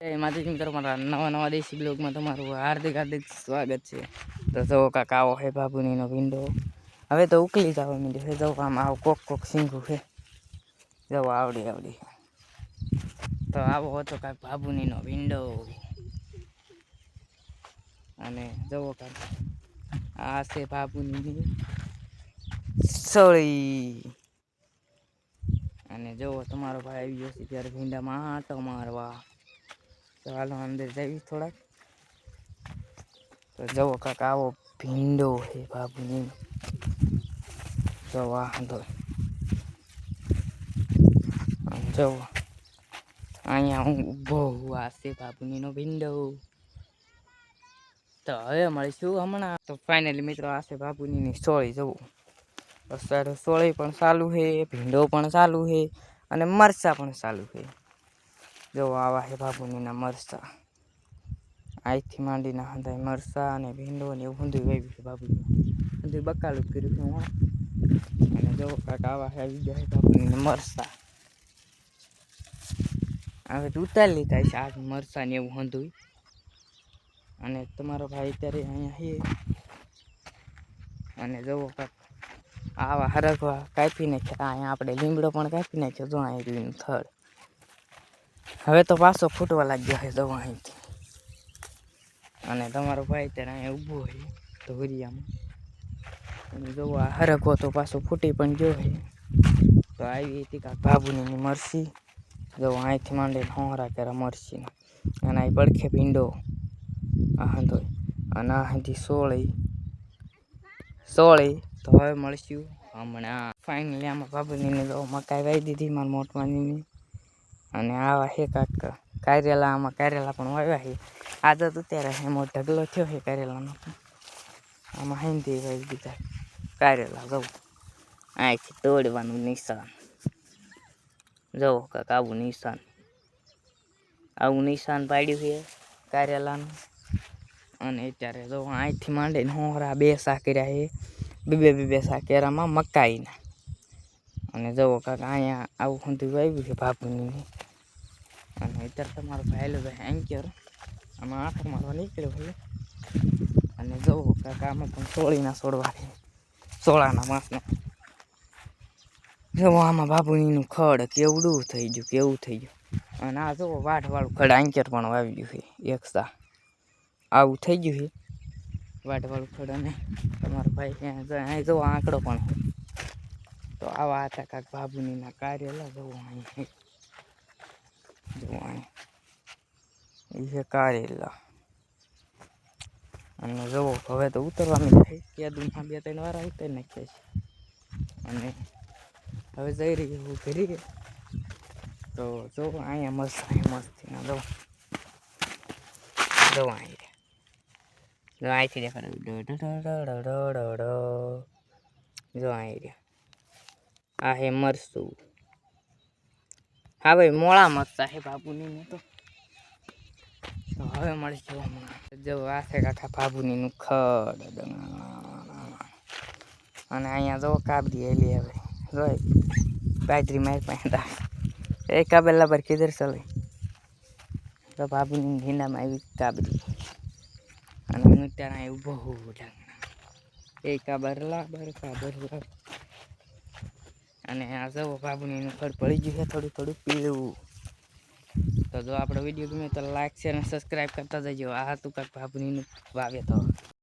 માતાજી મિત્રો, મારા નવા દેશી બ્લોગમાં તમારું હાર્દિક સ્વાગત છે. તો જો કાંક આવો હે બાબુનીનો વિન્ડો. હવે તો ઉકલી જવા માંડ્યો છે. જો આમ આવો કોક સિંગું છે. જો આવડી તો આવો હતો કાંક બાબુનીનો વિન્ડો. અને જવો કાંક આ છે બાબુની સોળી. અને જો તમારો ભાઈ આવી ગયો છે ત્યારે ભીંડામાં આંટો મારવા. તો હાલો અંદર જઈએ થોડાક. તો જવો કાંક આવો ભીંડો છે બાબુની. જો વાંધો જો અહીંયા હું ઊભો આ છે બાબુનીનો ભીંડો. તો હવે મળીશું હમણાં. તો ફાઇનલી મિત્રો આ છે બાબુનીની સોળી. જવું અત્યારે સોળી પણ ચાલુ છે, ભીંડો પણ ચાલુ છે અને મરચાં પણ ચાલુ છે. જો આવા છે બાબુનીના મરચાં. અહીંથી માંડીને હંધાય મરચાં અને ભીંડો ને એવું ઊંધું વાવ્યું છે બાબુની. ઊંધું બકાલું કર્યું છે હું. અને જો કાંક આવા છે આવી ગયા છે બાબુનીના મરચાં. હવે તો ઉતારી લીધા છે આ મરચાં ને એવું ઊંધું. અને તમારો ભાઈ અત્યારે અહીંયા છે. અને જુઓ કાંક આવા હરગવા કાપી નાખ્યા. અહીંયા આપણે લીમડો પણ કાપી નાખ્યો. જો અહીં થડ હવે તો પાછો ફૂટવા લાગ્યો છે. જો અહીંથી. અને તમારો ભાઈ અત્યારે અહીંયા ઊભો હોય ધોરિયામાં. અને જો આ હરગવો તો પાછો ફૂટી પણ ગયો છે. તો આવી હતી કાંક બાબુની મરસી. જો અહીંથી માંડીને હોરા કર્યા મરસીને. અને અહીં પડખે ભીંડો આંધો અને અહીંથી સોળી. તો હવે મળશું હમણાં. ફાઇનલી આમાં બાબુનીને તો મકાઈ વાવી દીધી મારા મોટમાની. અને આવા છે કાંક કારેલા. આમાં કારેલા પણ વાવ્યા છે. આજે તો અત્યારે એમાં ઢગલો થયો છે કારેલાનો. આમાં હિન્દી વાવી દીધા કારેલા. જવું અહીંથી તોડવાનું નિશાન. જવો કાંક આવું નિશાન પાડ્યું છે કારેલાનું. અને અત્યારે જો અહીંથી માંડીને હોરા બે શાક કર્યા છે. બે શાક કર્યામાં મકાઈના. અને જવો કાંક અહીંયા આવું ઊંધું વાવ્યું છે બાબુની. અને અત્યારે તમારો ભાઈ ભાઈ એન્કર આમાં આંખો મારવા નીકળ્યો છે. અને જવો કાંક આમાં પણ સોળીના છોડવા છે. સોળાના માસના. જો આમાં બાબુનીનું ખડ કેવું થઈ ગયું. અને આ જો વાઢવાળું ખડ આંકર પણ વાવી ગયું છે. એકસા આવું થઈ ગયું છે વાઢવાળું ખડ. અને તમારો ભાઈ અહીં જો આંકડો પણ. તો આવા હતા કાંક બાબુનીના કારેલા. જવું અહીં એ કારેલા. અને જવો હવે તો ઉતરવા માંડ્યા છે. કેદુમાં 2-3 વાર ઉતરી નાખ્યા છે. અને હવે જઈ રહ્યું ઘરે. તો જો અહીંયા મસ્તીના જો અહીંથી દેખાડો. જો અહીં આ હે મરસું. હા ભાઈ મોળા મરચા હે બાબુની તો. હવે મળીશું હમણાં. જો આ છે કાંકા બાબુનીનું ખડ. અને અહીંયા જો કાબરી હેલી હવે જોઈ બાજરી મારી પાસે. એ કાબેલા પર કિધર ચલે. તો બાબુની ભીંડામાં આવી કાબરી. અને હું અત્યારે અહીં ઊભો હોઉં. એ કાબરલા. અને આ જવો બાબુનીનું ખડ પડી ગયું છે થોડું પીળું. તો જો આપણો વિડીયો ગમે તો લાઈક, શેર અને સબસ્ક્રાઈબ કરતા જજો. આ હતું કાંક બાબુનીનું વાવેતર.